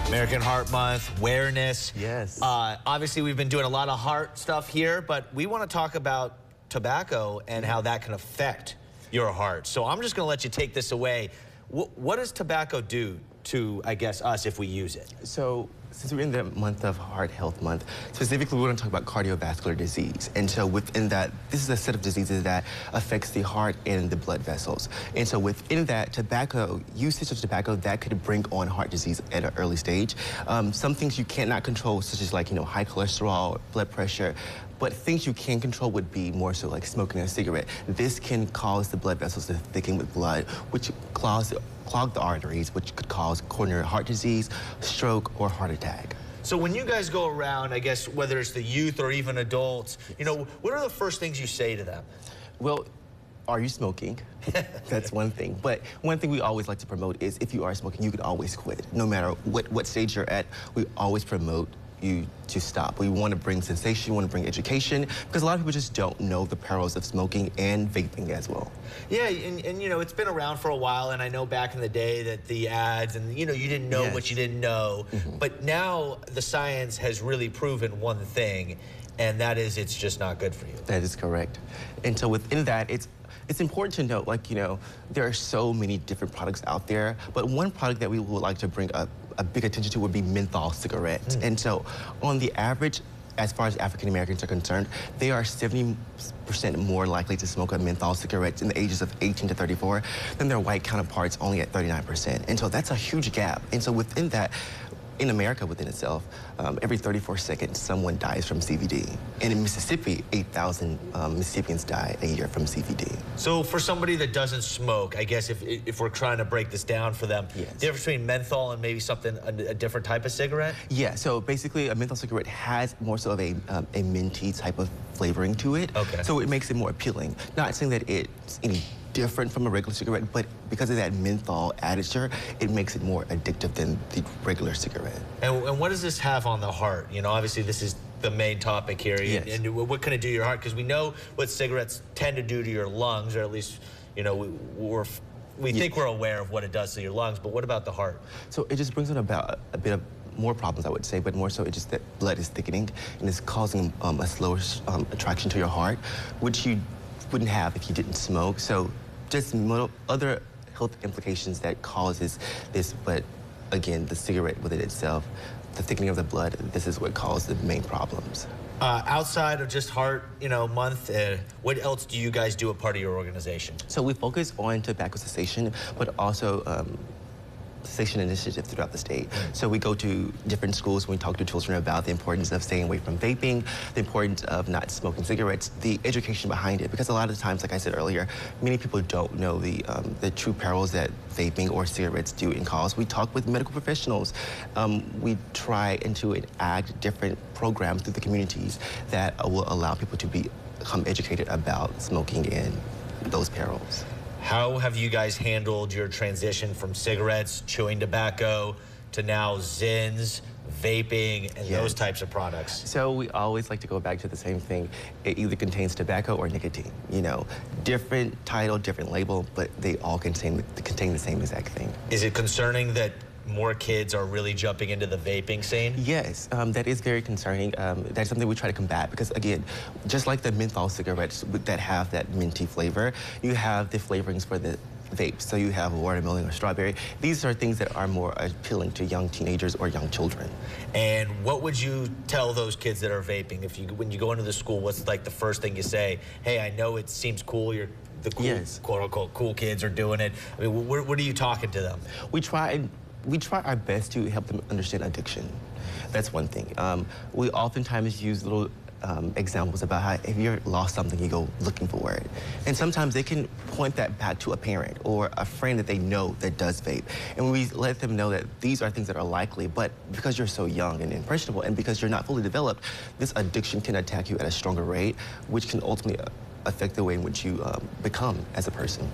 American Heart Month, awareness. Yes. Obviously, we've been doing a lot of heart stuff here, but we want to talk about tobacco and how that can affect your heart. So I'm just going to let you take this away. What does tobacco do to, I guess, us if we use it? So, since we're in the month of Heart Health Month, specifically, we're going to talk about cardiovascular disease. And so within that, this is a set of diseases that affects the heart and the blood vessels. And so within that, tobacco, usage of tobacco, that could bring on heart disease at an early stage. Some things you cannot control, such as like, high cholesterol, blood pressure. But things you can control would be more so like smoking a cigarette. This can cause the blood vessels to thicken with blood, which clog the arteries, which could cause coronary heart disease, stroke, or heart attack. So when you guys go around, I guess, whether it's the youth or even adults, what are the first things you say to them? Well, are you smoking? That's one thing. But one thing we always like to promote is if you are smoking, you can always quit. No matter what stage you're at, we always promote you to stop. We want to bring sensation, we want to bring education, because a lot of people just don't know the perils of smoking and vaping as well. Yeah, and it's been around for a while, and I know back in the day that the ads and you didn't know what you didn't know, but now the science has really proven one thing, and that is it's just not good for you. That is correct. And so within that, it's important to note, there are so many different products out there, but one product that we would like to bring up a big attention to would be menthol cigarettes. And so on the average, as far as African Americans are concerned, they are 70% more likely to smoke a menthol cigarette in the ages of 18 to 34 than their white counterparts, only at 39%. And so that's a huge gap. And so within that, in America within itself, every 34 seconds, someone dies from CVD. And in Mississippi, 8,000 Mississippians die a year from CVD. So for somebody that doesn't smoke, I guess if we're trying to break this down for them, the difference between menthol and maybe a different type of cigarette? Yeah, so basically a menthol cigarette has more so of a minty type of flavoring to it. Okay. So it makes it more appealing. Not saying that it's any different from a regular cigarette, but because of that menthol additure, it makes it more addictive than the regular cigarette. And what does this have on the heart? Obviously this is the main topic here. Yes. And what can it do to your heart? Because we know what cigarettes tend to do to your lungs, or at least, we think we're aware of what it does to your lungs, but what about the heart? So it just brings on about a bit of more problems, I would say, but more so it's just that blood is thickening and it's causing a slower attraction to your heart, which you wouldn't have if you didn't smoke. So just other health implications that causes this, but again, the cigarette within itself, the thickening of the blood, this is what causes the main problems. Outside of just Heart, Month, what else do you guys do a part of your organization? So we focus on tobacco cessation, but also cessation initiatives throughout the state. So we go to different schools and we talk to children about the importance of staying away from vaping, the importance of not smoking cigarettes, the education behind it. Because a lot of times, like I said earlier, many people don't know the true perils that vaping or cigarettes do and cause. We talk with medical professionals. We try and to enact different programs through the communities that will allow people to become educated about smoking and those perils. How have you guys handled your transition from cigarettes, chewing tobacco, to now Zins, vaping, and those types of products? So we always like to go back to the same thing. It either contains tobacco or nicotine. Different title, different label, but they all contain the same exact thing. Is it concerning that more kids are really jumping into the vaping scene? Yes, that is very concerning. That's something we try to combat because, again, just like the menthol cigarettes that have that minty flavor, you have the flavorings for the vapes. So you have watermelon or strawberry. These are things that are more appealing to young teenagers or young children. And what would you tell those kids that are vaping? When you go into the school, what's like the first thing you say? Hey, I know it seems cool. The cool, quote-unquote, cool kids are doing it. I mean, what are you talking to them? We try our best to help them understand addiction. That's one thing. We oftentimes use little examples about how if you've lost something, you go looking for it. And sometimes they can point that back to a parent or a friend that they know that does vape. And we let them know that these are things that are likely, but because you're so young and impressionable and because you're not fully developed, this addiction can attack you at a stronger rate, which can ultimately affect the way in which you become as a person.